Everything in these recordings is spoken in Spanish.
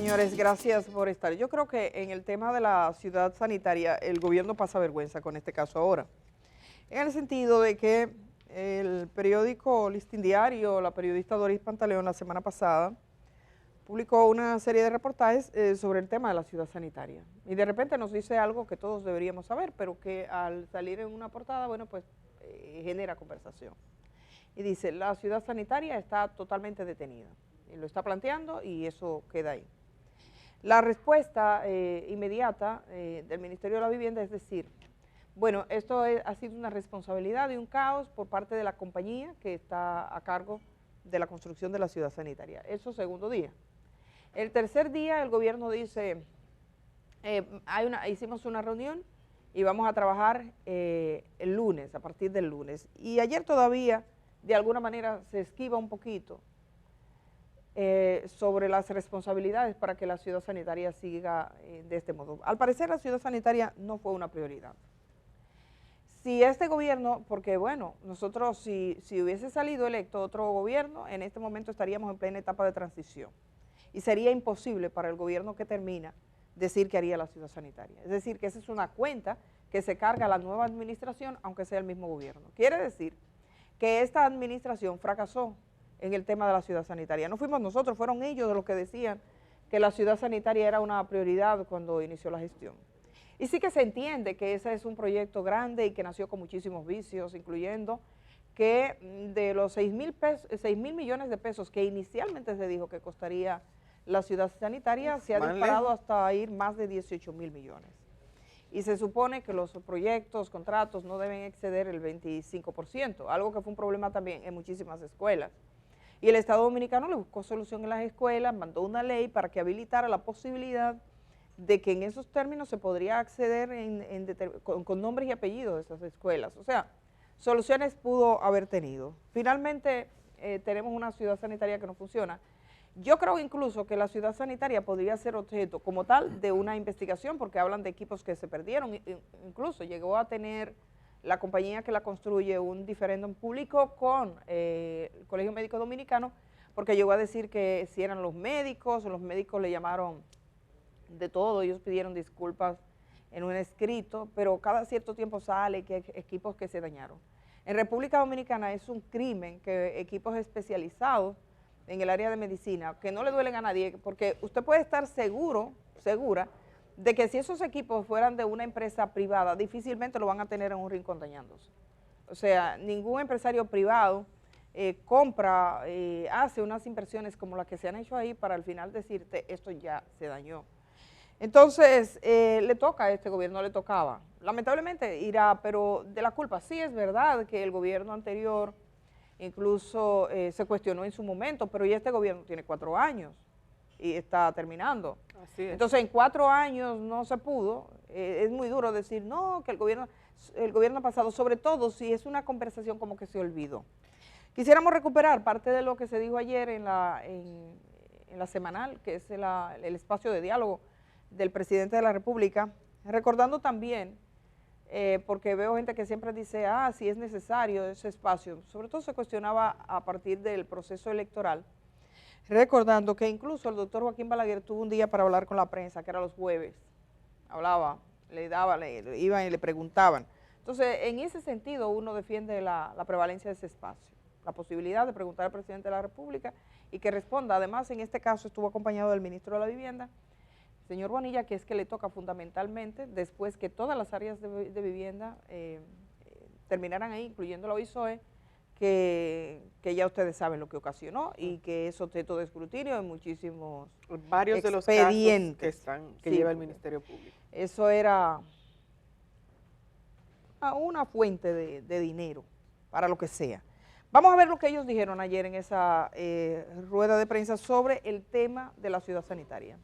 Señores, gracias por estar. Yo creo que en el tema de la ciudad sanitaria, el gobierno pasa vergüenza con este caso ahora. En el sentido de que el periódico Listín Diario, la periodista Doris Pantaleón, la semana pasada, publicó una serie de reportajes sobre el tema de la ciudad sanitaria. Y de repente nos dice algo que todos deberíamos saber, pero que al salir en una portada, bueno, pues genera conversación. Y dice, la ciudad sanitaria está totalmente detenida. Y lo está planteando y eso queda ahí. La respuesta inmediata del Ministerio de la Vivienda es decir, bueno, ha sido una responsabilidad y un caos por parte de la compañía que está a cargo de la construcción de la ciudad sanitaria. Eso segundo día. El tercer día el gobierno dice, hicimos una reunión y vamos a trabajar el lunes, a partir del lunes. Y ayer todavía, de alguna manera, se esquiva un poquito sobre las responsabilidades para que la ciudad sanitaria siga de este modo. Al parecer la ciudad sanitaria no fue una prioridad. Si este gobierno, porque bueno, nosotros si hubiese salido electo otro gobierno, en este momento estaríamos en plena etapa de transición y sería imposible para el gobierno que termina decir que haría la ciudad sanitaria. Es decir, que esa es una cuenta que se carga la nueva administración, aunque sea el mismo gobierno. Quiere decir que esta administración fracasó en el tema de la ciudad sanitaria. No fuimos nosotros, fueron ellos de los que decían que la ciudad sanitaria era una prioridad cuando inició la gestión. Y sí que se entiende que ese es un proyecto grande y que nació con muchísimos vicios, incluyendo que de los 6.000 millones de pesos que inicialmente se dijo que costaría la ciudad sanitaria, se ha disparado hasta ir más de 18.000 millones. Y se supone que los proyectos, contratos no deben exceder el 25%, algo que fue un problema también en muchísimas escuelas. Y el Estado Dominicano le buscó solución en las escuelas, mandó una ley para que habilitara la posibilidad de que en esos términos se podría acceder con nombres y apellidos de esas escuelas. O sea, soluciones pudo haber tenido. Finalmente tenemos una ciudad sanitaria que no funciona. Yo creo incluso que la ciudad sanitaria podría ser objeto como tal de una investigación porque hablan de equipos que se perdieron. Incluso llegó a tener la compañía que la construye un diferéndum público con el Colegio Médico Dominicano porque llegó a decir que si eran los médicos le llamaron de todo, ellos pidieron disculpas en un escrito, pero cada cierto tiempo sale que hay equipos que se dañaron. En República Dominicana es un crimen que equipos especializados en el área de medicina, que no le duelen a nadie, porque usted puede estar segura, de que si esos equipos fueran de una empresa privada, difícilmente lo van a tener en un rincón dañándose. O sea, ningún empresario privado compra, hace unas inversiones como las que se han hecho ahí para al final decirte esto ya se dañó. Entonces, le toca a este gobierno, le tocaba. Lamentablemente irá, pero de la culpa sí es verdad que el gobierno anterior incluso se cuestionó en su momento, pero ya este gobierno tiene 4 años y está terminando. Así es. Entonces, en 4 años no se pudo, es muy duro decir, no, que el gobierno pasado, sobre todo si es una conversación como que se olvidó. Quisiéramos recuperar parte de lo que se dijo ayer en la semanal, que es el espacio de diálogo del presidente de la República, recordando también, porque veo gente que siempre dice, si es necesario ese espacio, sobre todo se cuestionaba a partir del proceso electoral, recordando que incluso el doctor Joaquín Balaguer tuvo un día para hablar con la prensa, que era los jueves, hablaba, iban y le preguntaban. Entonces, en ese sentido uno defiende la prevalencia de ese espacio, la posibilidad de preguntar al presidente de la República y que responda. Además, en este caso estuvo acompañado del ministro de la Vivienda, señor Bonilla, que es que le toca fundamentalmente, después que todas las áreas de vivienda terminaran ahí, incluyendo la OISOE, que ya ustedes saben lo que ocasionó y que es objeto de escrutinio en muchísimos varios de los casos que lleva el Ministerio Público. Eso era una fuente de dinero para lo que sea. Vamos a ver lo que ellos dijeron ayer en esa rueda de prensa sobre el tema de la ciudad sanitaria.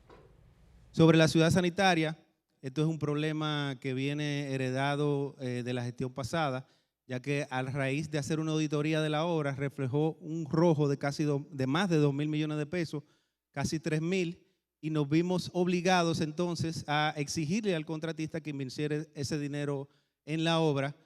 Sobre la ciudad sanitaria, esto es un problema que viene heredado de la gestión pasada, ya que a raíz de hacer una auditoría de la obra reflejó un rojo de más de 2.000 millones de pesos, casi 3.000, y nos vimos obligados entonces a exigirle al contratista que invirtiera ese dinero en la obra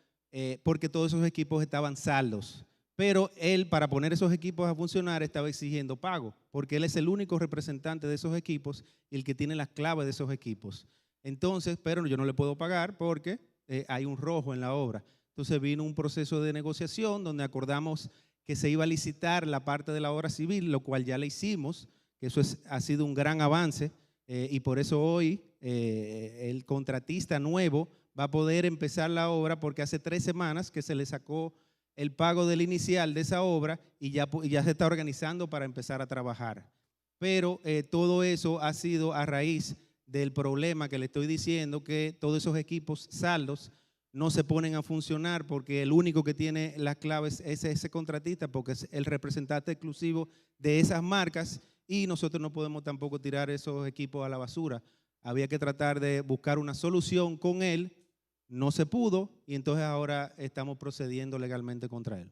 porque todos esos equipos estaban saldos. Pero él, para poner esos equipos a funcionar, estaba exigiendo pago, porque él es el único representante de esos equipos y el que tiene las claves de esos equipos. Entonces, pero yo no le puedo pagar porque hay un rojo en la obra. Entonces vino un proceso de negociación donde acordamos que se iba a licitar la parte de la obra civil, lo cual ya le hicimos, que eso ha sido un gran avance y por eso hoy el contratista nuevo va a poder empezar la obra porque hace 3 semanas que se le sacó el pago del inicial de esa obra y ya se está organizando para empezar a trabajar. Pero todo eso ha sido a raíz del problema que le estoy diciendo, que todos esos equipos saldos no se ponen a funcionar porque el único que tiene las claves es ese contratista porque es el representante exclusivo de esas marcas y nosotros no podemos tampoco tirar esos equipos a la basura. Había que tratar de buscar una solución con él, no se pudo y entonces ahora estamos procediendo legalmente contra él.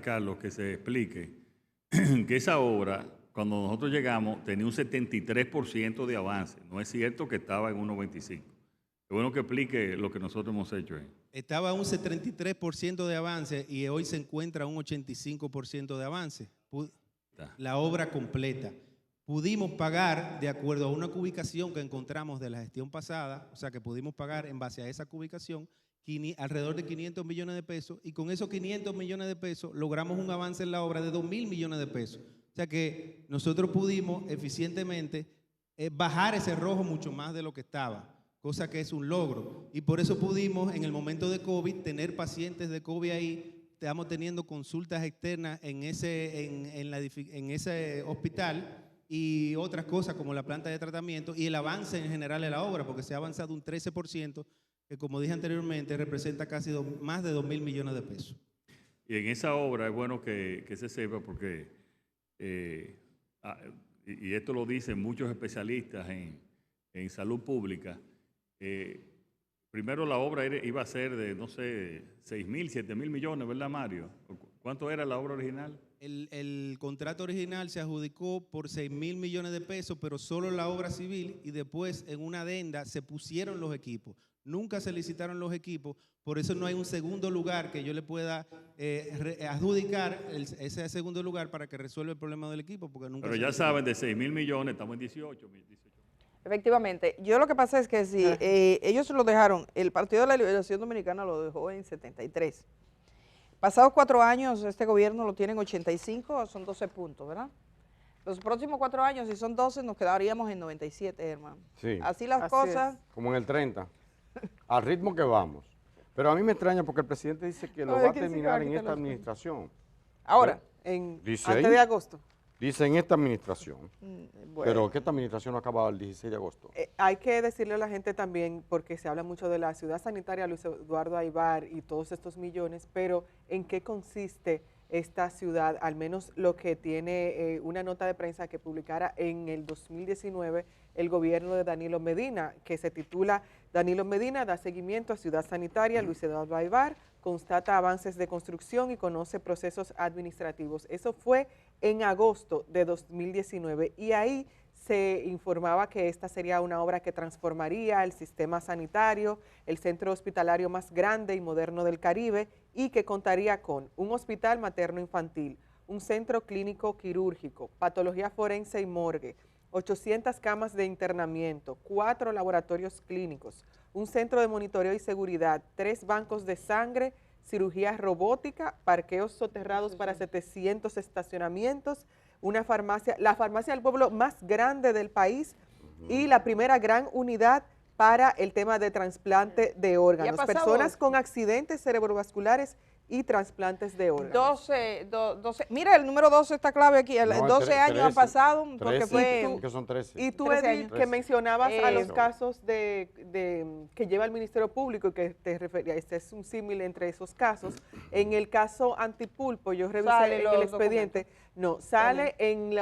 Carlos, que se explique que esa obra, cuando nosotros llegamos, tenía un 73% de avance. No es cierto que estaba en 1.25. Es bueno que explique lo que nosotros hemos hecho ahí. Estaba un 73% de avance y hoy se encuentra un 85% de avance. La obra completa. Pudimos pagar de acuerdo a una cubicación que encontramos de la gestión pasada, o sea que pudimos pagar en base a esa cubicación alrededor de 500 millones de pesos y con esos 500 millones de pesos logramos un avance en la obra de 2.000 millones de pesos. O sea que nosotros pudimos eficientemente bajar ese rojo mucho más de lo que estaba, cosa que es un logro. Y por eso pudimos en el momento de COVID tener pacientes de COVID ahí. Estamos teniendo consultas externas en ese hospital y otras cosas como la planta de tratamiento y el avance en general de la obra, porque se ha avanzado un 13%, que como dije anteriormente representa casi más de 2.000 millones de pesos. Y en esa obra es bueno que se sepa porque, y esto lo dicen muchos especialistas en salud pública, primero la obra iba a ser de, no sé, 6.000, 7.000 millones, ¿verdad, Mario? ¿Cuánto era la obra original? El contrato original se adjudicó por 6.000 millones de pesos, pero solo la obra civil y después en una adenda se pusieron los equipos. Nunca se licitaron los equipos, por eso no hay un segundo lugar que yo le pueda adjudicar ese segundo lugar para que resuelva el problema del equipo. Porque nunca. Pero ya saben, de 6.000 millones estamos en 18. Efectivamente, yo lo que pasa es que si ellos lo dejaron, el Partido de la Liberación Dominicana lo dejó en 73. Pasados 4 años, este gobierno lo tiene en 85, son 12 puntos, ¿verdad? Los próximos 4 años, si son 12, nos quedaríamos en 97, hermano. Sí. Así las cosas. Como en el 30, al ritmo que vamos. Pero a mí me extraña porque el presidente dice que lo va a terminar en esta administración. Ahora, antes de agosto. Dice en esta administración, Bueno. pero que esta administración no acaba el 16 de agosto. Hay que decirle a la gente también, porque se habla mucho de la ciudad sanitaria, Luis Eduardo Aybar y todos estos millones, pero ¿en qué consiste esta ciudad? Al menos lo que tiene una nota de prensa que publicara en el 2019 el gobierno de Danilo Medina, que se titula Danilo Medina da seguimiento a ciudad sanitaria, Luis Eduardo Aybar constata avances de construcción y conoce procesos administrativos. Eso fue en agosto de 2019 y ahí se informaba que esta sería una obra que transformaría el sistema sanitario, el centro hospitalario más grande y moderno del Caribe y que contaría con un hospital materno-infantil, un centro clínico quirúrgico, patología forense y morgue, 800 camas de internamiento, 4 laboratorios clínicos, un centro de monitoreo y seguridad, 3 bancos de sangre, cirugía robótica, parqueos soterrados para 700 estacionamientos, una farmacia, la farmacia del pueblo más grande del país y la primera gran unidad para el tema de trasplante de órganos. Personas con accidentes cerebrovasculares y trasplantes de órganos. 12, mira, el número 12 está clave aquí, 12 años han pasado, porque fue... Que son 13. Y tú, 13 Edith, años. que mencionabas a los Eso. casos que lleva el Ministerio Público y que te refería, este es un símil entre esos casos. En el caso Antipulpo, yo revisé Sale en los el expediente, no, sale en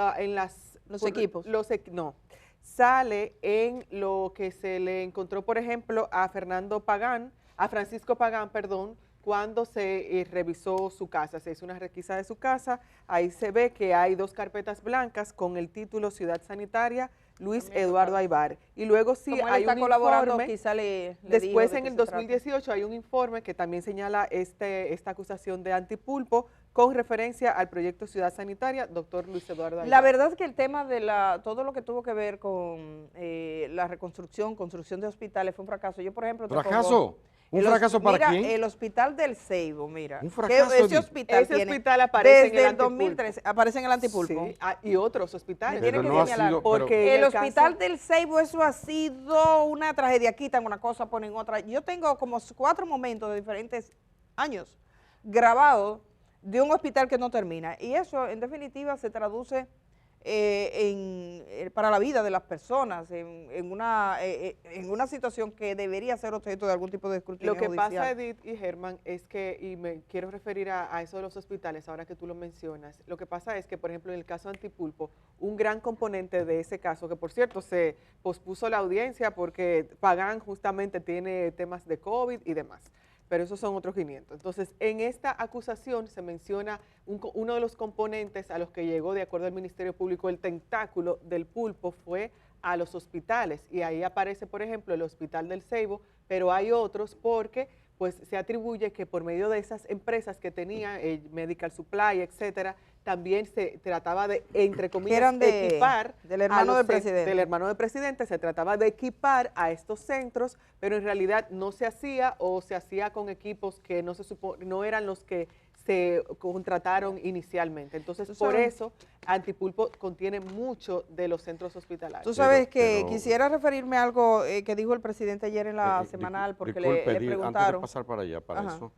Los equipos. No, sale en lo que se le encontró, por ejemplo, a Francisco Pagán, perdón, cuando se revisó su casa, se hizo una requisa de su casa, ahí se ve que hay 2 carpetas blancas con el título Ciudad Sanitaria Luis También Eduardo Aybar. Y luego sí Como él hay está un colaborando, informe. quizá le Después, dijo de en qué el se trata. 2018, hay un informe que también señala esta acusación de Antipulpo con referencia al proyecto Ciudad Sanitaria, doctor Luis Eduardo Aybar. La verdad es que el tema de todo lo que tuvo que ver con la construcción de hospitales fue un fracaso. Yo, por ejemplo, ¿Fracaso? ¿Un fracaso para quién? El hospital del Ceibo, mira. Un fracaso, ese Edith. hospital Ese tiene, hospital aparece en desde el el 2013, aparece en el Antipulpo. Sí, y otros hospitales. Me tiene Pero que no ha señalar, sido- porque el en hospital caso- del Ceibo, eso ha sido una tragedia. Quitan una cosa, ponen otra. Yo tengo como 4 momentos de diferentes años grabados de un hospital que no termina. Y eso, en definitiva, se traduce para la vida de las personas, en una situación que debería ser objeto de algún tipo de escrutinio Lo que judicial. pasa, Edith y Germán, es que, y me quiero referir a eso de los hospitales, ahora que tú lo mencionas, lo que pasa es que, por ejemplo, en el caso de Antipulpo, un gran componente de ese caso, que por cierto se pospuso la audiencia porque Pagán justamente tiene temas de COVID y demás, pero esos son otros 500. Entonces, en esta acusación se menciona uno de los componentes a los que llegó, de acuerdo al Ministerio Público, el tentáculo del pulpo fue a los hospitales, y ahí aparece, por ejemplo, el Hospital del Ceibo, pero hay otros porque pues se atribuye que por medio de esas empresas que tenía, Medical Supply, etcétera, también se trataba de, entre comillas, equipar del hermano del presidente, se trataba de equipar a estos centros, pero en realidad no se hacía, o se hacía con equipos que no eran los que se contrataron inicialmente. Entonces, por eso, Antipulpo contiene mucho de los centros hospitalarios. Tú sabes Pero- quisiera referirme a algo que dijo el presidente ayer en la semanal, porque le Disculpe, Edith, preguntaron. antes de pasar para allá, para Ajá. eso,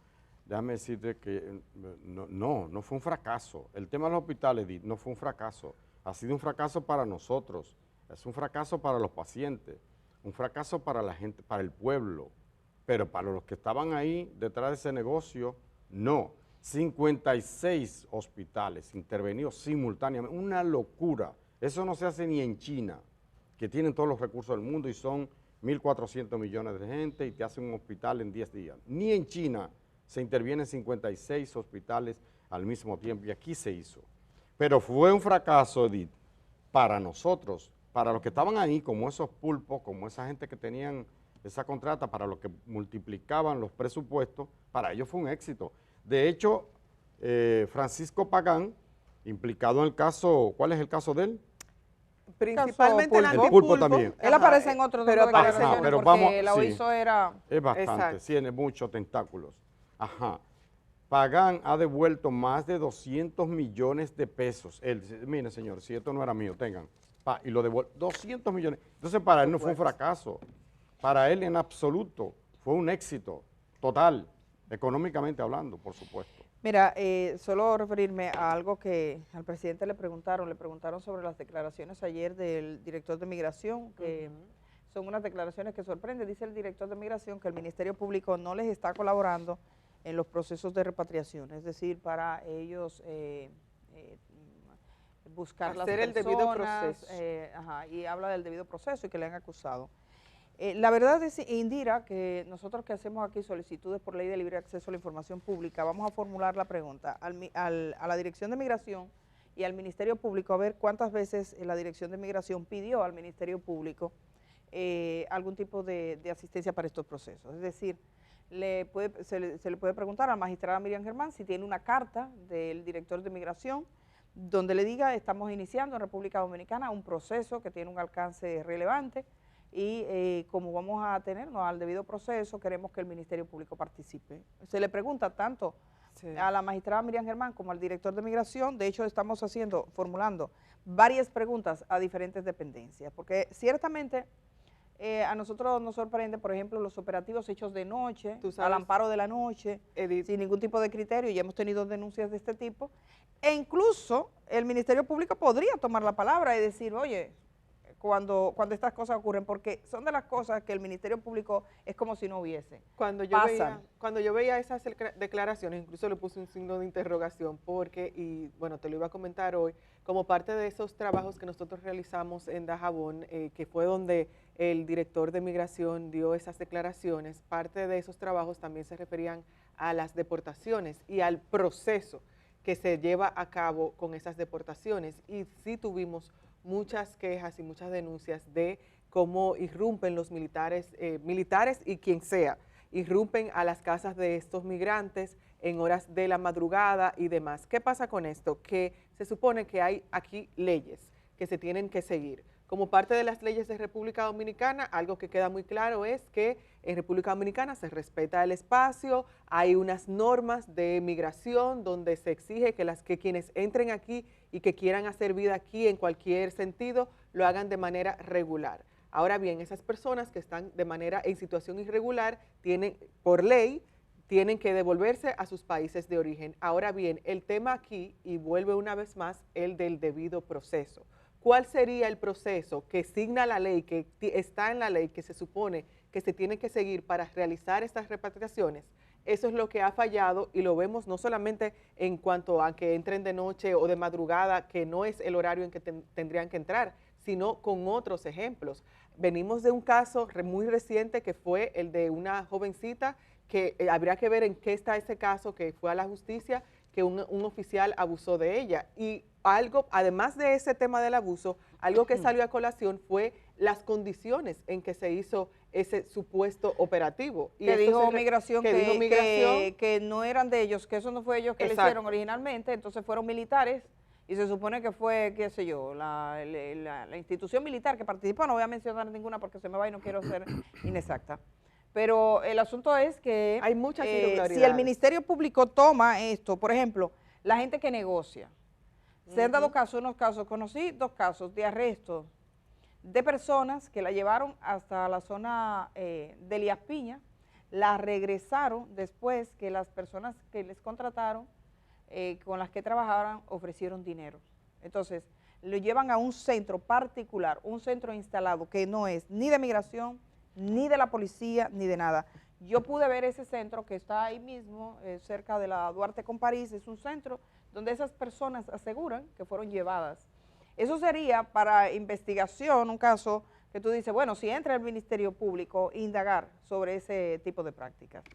déjame decirte que no fue un fracaso. El tema de los hospitales, Edith, no fue un fracaso. Ha sido un fracaso para nosotros, es un fracaso para los pacientes, un fracaso para la gente, para el pueblo, pero para los que estaban ahí detrás de ese negocio, no. 56 hospitales intervenidos simultáneamente, una locura. Eso no se hace ni en China, que tienen todos los recursos del mundo y son 1.400 millones de gente y te hacen un hospital en 10 días. Ni en China se intervienen 56 hospitales al mismo tiempo, y aquí se hizo. Pero fue un fracaso, Edith, para nosotros, para los que estaban ahí, como esos pulpos, como esa gente que tenían esa contrata, para los que multiplicaban los presupuestos, para ellos fue un éxito. De hecho, Francisco Pagán, implicado en el caso, ¿cuál es el caso de él? Principalmente el Pulpo. El Antipulpo. pulpo también. Él aparece en otro pero tipo de aparece en declaraciones, pero porque vamos- la sí. OISO era... Es bastante, Exacto. tiene muchos tentáculos. Ajá. Pagán ha devuelto más de 200 millones de pesos. Él, mire, señor, si esto no era mío, tengan. Y lo devuelve, 200 millones. Entonces, para él no fue un fracaso. Para él, en absoluto, fue un éxito total, económicamente hablando, por supuesto. Mira, solo referirme a algo que al presidente le preguntaron sobre las declaraciones ayer del director de Migración, que son unas declaraciones que sorprenden. Dice el director de Migración que el Ministerio Público no les está colaborando en los procesos de repatriación, es decir, para ellos buscar las Hacer el debido personas, proceso. y habla del debido proceso y que le han acusado. La verdad es, Indira, que nosotros que hacemos aquí solicitudes por ley de libre acceso a la información pública, vamos a formular la pregunta a la Dirección de Migración y al Ministerio Público, a ver cuántas veces la Dirección de Migración pidió al Ministerio Público algún tipo de asistencia para estos procesos. Es decir, se le puede preguntar a la magistrada Miriam Germán si tiene una carta del director de Migración donde le diga: estamos iniciando en República Dominicana un proceso que tiene un alcance relevante, y como vamos a tenernos al debido proceso, queremos que el Ministerio Público participe. Se le pregunta tanto a la magistrada Miriam Germán como al director de Migración. De hecho, estamos formulando varias preguntas a diferentes dependencias, porque ciertamente a nosotros nos sorprende, por ejemplo, los operativos hechos de noche, al amparo de la noche, Edith, sin ningún tipo de criterio, y ya hemos tenido denuncias de este tipo, e incluso el Ministerio Público podría tomar la palabra y decir: oye, cuando estas cosas ocurren, porque son de las cosas que el Ministerio Público es como si no hubiese. Cuando yo veía esas declaraciones, incluso le puse un signo de interrogación, porque, y bueno, te lo iba a comentar hoy, como parte de esos trabajos que nosotros realizamos en Dajabón, que fue donde el director de Migración dio esas declaraciones, parte de esos trabajos también se referían a las deportaciones y al proceso que se lleva a cabo con esas deportaciones. Y sí tuvimos muchas quejas y muchas denuncias de cómo irrumpen los militares y quien sea, irrumpen a las casas de estos migrantes en horas de la madrugada y demás. ¿Qué pasa con esto? Que se supone que hay aquí leyes que se tienen que seguir. Como parte de las leyes de República Dominicana, algo que queda muy claro es que en República Dominicana se respeta el espacio, hay unas normas de migración donde se exige que quienes entren aquí y que quieran hacer vida aquí en cualquier sentido, lo hagan de manera regular. Ahora bien, esas personas que están en situación irregular, por ley, tienen que devolverse a sus países de origen. Ahora bien, el tema aquí, y vuelve una vez más, el del debido proceso. ¿Cuál sería el proceso que signa la ley, que está en la ley, que se supone que se tiene que seguir para realizar estas repatriaciones? Eso es lo que ha fallado y lo vemos no solamente en cuanto a que entren de noche o de madrugada, que no es el horario en que tendrían que entrar, sino con otros ejemplos. Venimos de un caso muy reciente que fue el de una jovencita que habría que ver en qué está ese caso, que fue a la justicia, que un oficial abusó de ella. Y algo, además de ese tema del abuso, algo que salió a colación fue las condiciones en que se hizo ese supuesto operativo. Y que dijo migración que no eran de ellos, que eso no fue ellos que lo hicieron originalmente, entonces fueron militares y se supone que fue, qué sé yo, la institución militar que participó, no voy a mencionar ninguna porque se me va y no quiero ser inexacta. Pero el asunto es que hay muchas irregularidades. Si el Ministerio Público toma esto, por ejemplo, la gente que negocia, se han dado unos casos, conocí 2 casos de arresto de personas que la llevaron hasta la zona de Elías Piña, la regresaron después que las personas que les contrataron, con las que trabajaban, ofrecieron dinero. Entonces, lo llevan a un centro particular, un centro instalado que no es ni de migración, ni de la policía, ni de nada. Yo pude ver ese centro que está ahí mismo, cerca de la Duarte con París, es un centro donde esas personas aseguran que fueron llevadas. Eso sería para investigación, un caso que tú dices, bueno, si entra el Ministerio Público, indagar sobre ese tipo de prácticas.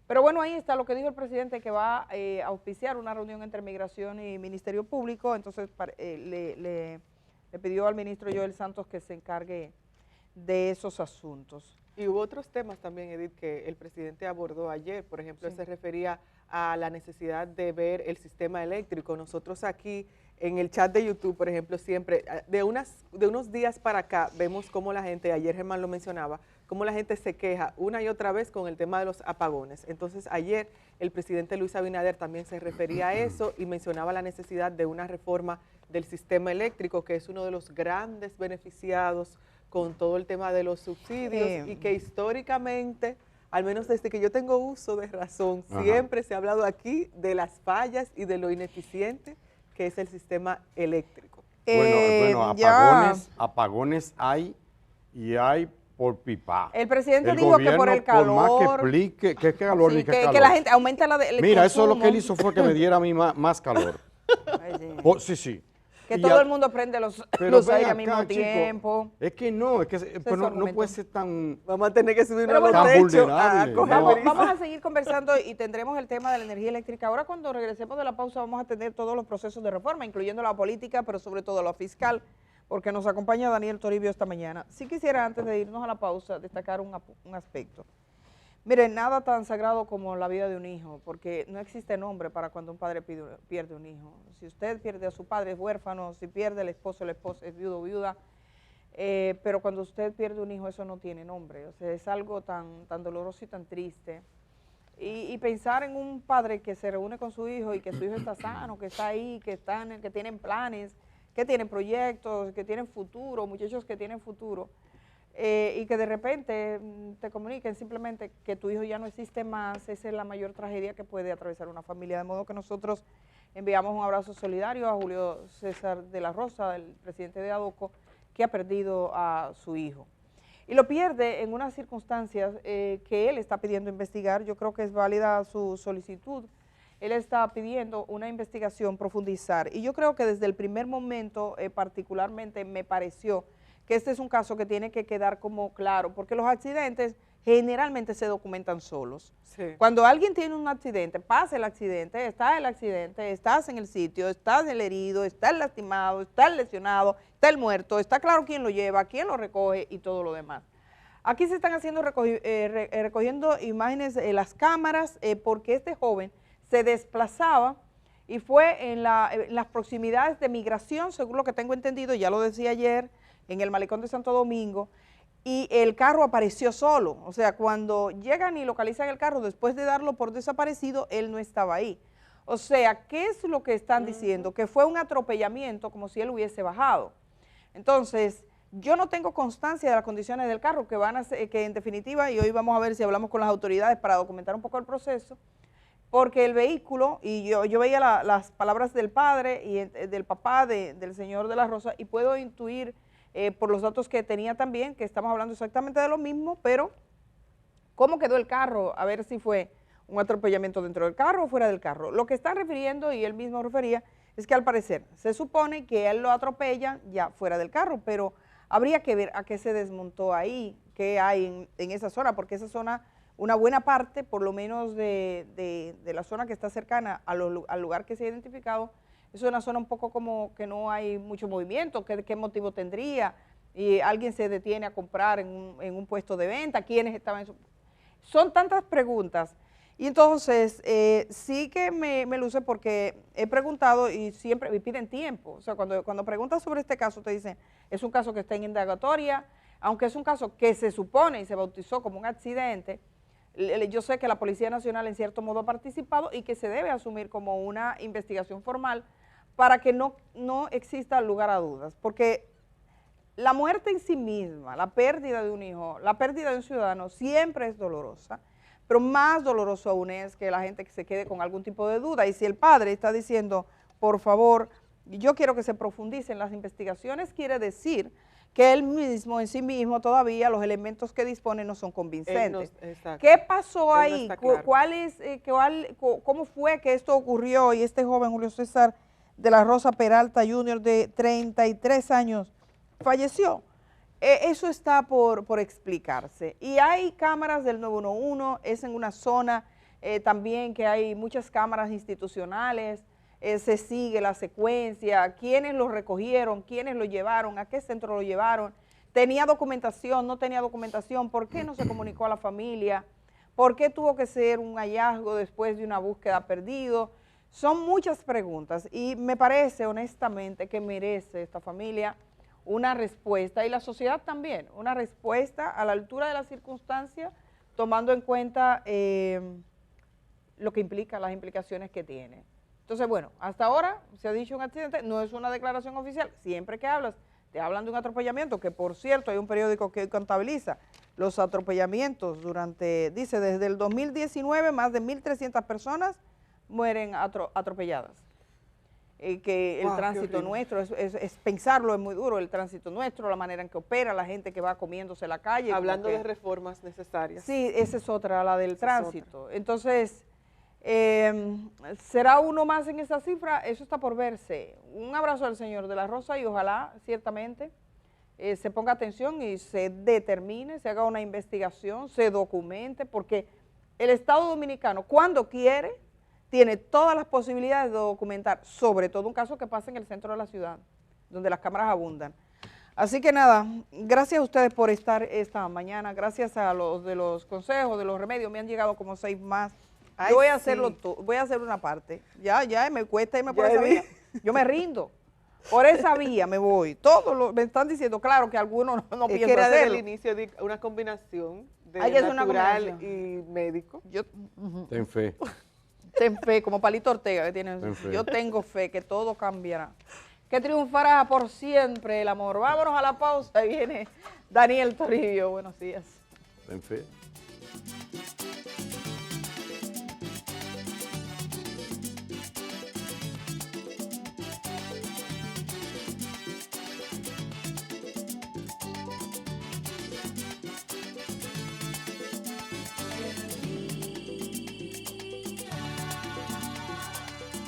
Pero bueno, ahí está lo que dijo el presidente, que va a auspiciar una reunión entre Migración y Ministerio Público, entonces le pidió al ministro Joel Santos que se encargue de esos asuntos. Y hubo otros temas también, Edith, que el presidente abordó ayer. Por ejemplo, se refería a la necesidad de ver el sistema eléctrico. Nosotros aquí en el chat de YouTube, por ejemplo, siempre, de unos días para acá, vemos cómo la gente, ayer Germán lo mencionaba, cómo la gente se queja una y otra vez con el tema de los apagones. Entonces, ayer el presidente Luis Abinader también se refería a eso y mencionaba la necesidad de una reforma del sistema eléctrico, que es uno de los grandes beneficiados con todo el tema de los subsidios y que históricamente, al menos desde que yo tengo uso de razón, siempre se ha hablado aquí de las fallas y de lo ineficiente que es el sistema eléctrico. Bueno, apagones hay y hay por pipa. El presidente dijo que por el calor. Por más que explique, ¿qué calor? Sí, ¿Qué calor? que la gente aumenta el Mira, consumo. eso es lo que él hizo fue que me diera a mí más calor. Sí. Que todo el mundo prende los aires al mismo tiempo. Es que no puede ser tan. Vamos a tener que subir Pero a los techos a coger vamos a seguir conversando y tendremos el tema de la energía eléctrica. Ahora, cuando regresemos de la pausa, vamos a tener todos los procesos de reforma, incluyendo la política, pero sobre todo la fiscal, porque nos acompaña Daniel Toribio esta mañana. Sí quisiera, antes de irnos a la pausa, destacar un aspecto. Miren, nada tan sagrado como la vida de un hijo, porque no existe nombre para cuando un padre pierde un hijo. Si usted pierde a su padre, es huérfano; si pierde el esposo, la esposa es viudo o viuda. Pero cuando usted pierde un hijo, eso no tiene nombre. O sea, es algo tan doloroso y tan triste. Y pensar en un padre que se reúne con su hijo y que su hijo está sano, que está ahí, que tienen planes, que tienen proyectos, que tienen futuro, muchachos que tienen futuro. Y que de repente te comuniquen simplemente que tu hijo ya no existe más, esa es la mayor tragedia que puede atravesar una familia. De modo que nosotros enviamos un abrazo solidario a Julio César de la Rosa, el presidente de ADOCO, que ha perdido a su hijo. Y lo pierde en unas circunstancias que él está pidiendo investigar. Yo creo que es válida su solicitud. Él está pidiendo una investigación, profundizar. Y yo creo que desde el primer momento, particularmente, me pareció que este es un caso que tiene que quedar como claro, porque los accidentes generalmente se documentan solos. Sí. Cuando alguien tiene un accidente, pasa el accidente, estás en el sitio, estás el herido, está el lastimado, está el lesionado, está el muerto, está claro quién lo lleva, quién lo recoge y todo lo demás. Aquí se están haciendo recogiendo imágenes de las cámaras porque este joven se desplazaba y fue en las proximidades de migración, según lo que tengo entendido, ya lo decía ayer, en el malecón de Santo Domingo, y el carro apareció solo. O sea, cuando llegan y localizan el carro, después de darlo por desaparecido, él no estaba ahí. O sea, ¿qué es lo que están diciendo? Que fue un atropellamiento como si él hubiese bajado. Entonces, yo no tengo constancia de las condiciones del carro que van a ser, que en definitiva, y hoy vamos a ver si hablamos con las autoridades para documentar un poco el proceso, porque el vehículo, y yo veía las palabras del padre y del papá del señor de la Rosa, y puedo intuir por los datos que tenía también, que estamos hablando exactamente de lo mismo, pero ¿cómo quedó el carro? A ver si fue un atropellamiento dentro del carro o fuera del carro. Lo que está refiriendo, y él mismo refería, es que al parecer se supone que él lo atropella ya fuera del carro, pero habría que ver a qué se desmontó ahí, qué hay en esa zona, porque esa zona, una buena parte, por lo menos de la zona que está cercana al lugar que se ha identificado, es una zona un poco como que no hay mucho movimiento. ¿Qué motivo tendría? Y alguien se detiene a comprar en un puesto de venta, ¿quiénes estaban en su...? Son tantas preguntas. Y entonces, sí que me luce porque he preguntado y siempre me piden tiempo. O sea, cuando preguntas sobre este caso, te dicen, es un caso que está en indagatoria, aunque es un caso que se supone y se bautizó como un accidente. Yo sé que la Policía Nacional en cierto modo ha participado y que se debe asumir como una investigación formal para que no exista lugar a dudas, porque la muerte en sí misma, la pérdida de un hijo, la pérdida de un ciudadano siempre es dolorosa, pero más doloroso aún es que la gente que se quede con algún tipo de duda, y si el padre está diciendo, por favor, yo quiero que se profundicen las investigaciones, quiere decir que él mismo, en sí mismo, todavía los elementos que dispone no son convincentes. ¿Qué pasó ahí? ¿Cómo fue que esto ocurrió? Y este joven Julio César de la Rosa Peralta Jr. de 33 años falleció. Eso está por explicarse. Y hay cámaras del 911, es en una zona también que hay muchas cámaras institucionales, se sigue la secuencia, quiénes lo recogieron, quiénes lo llevaron, a qué centro lo llevaron, tenía documentación, no tenía documentación, por qué no se comunicó a la familia, por qué tuvo que ser un hallazgo después de una búsqueda perdido. Son muchas preguntas y me parece honestamente que merece esta familia una respuesta y la sociedad también, una respuesta a la altura de las circunstancias, tomando en cuenta lo que implica, las implicaciones que tiene. Entonces, bueno, hasta ahora se ha dicho un accidente, no es una declaración oficial. Siempre que hablas, te hablan de un atropellamiento, que por cierto hay un periódico que contabiliza los atropellamientos dice, desde el 2019 más de 1.300 personas mueren atropelladas. Que el tránsito nuestro, es pensarlo, es muy duro, el tránsito nuestro, la manera en que opera, la gente que va comiéndose la calle. Hablando de reformas necesarias. Sí, esa es otra, la del tránsito. Entonces, ¿será uno más en esa cifra? Eso está por verse. Un abrazo al señor de la Rosa y ojalá, ciertamente, se ponga atención y se determine, se haga una investigación, se documente, porque el Estado Dominicano, cuando quiere, tiene todas las posibilidades de documentar, sobre todo un caso que pasa en el centro de la ciudad, donde las cámaras abundan. Así que nada, gracias a ustedes por estar esta mañana, gracias a los de los consejos, de los remedios, me han llegado como 6 más. Ay, yo voy a hacerlo todo, voy a hacer una parte. Ya me cuesta irme por esa vía. Yo me rindo. Por esa vía me voy. Todos me están diciendo, claro que algunos no piensan era hacerlo. desde el inicio de una combinación de natural y médico. Ten fe. Ten fe, como Palito Ortega que tiene. Yo tengo fe que todo cambiará. Que triunfará por siempre el amor. Vámonos a la pausa. Ahí viene Daniel Toribio. Buenos días. Ten fe.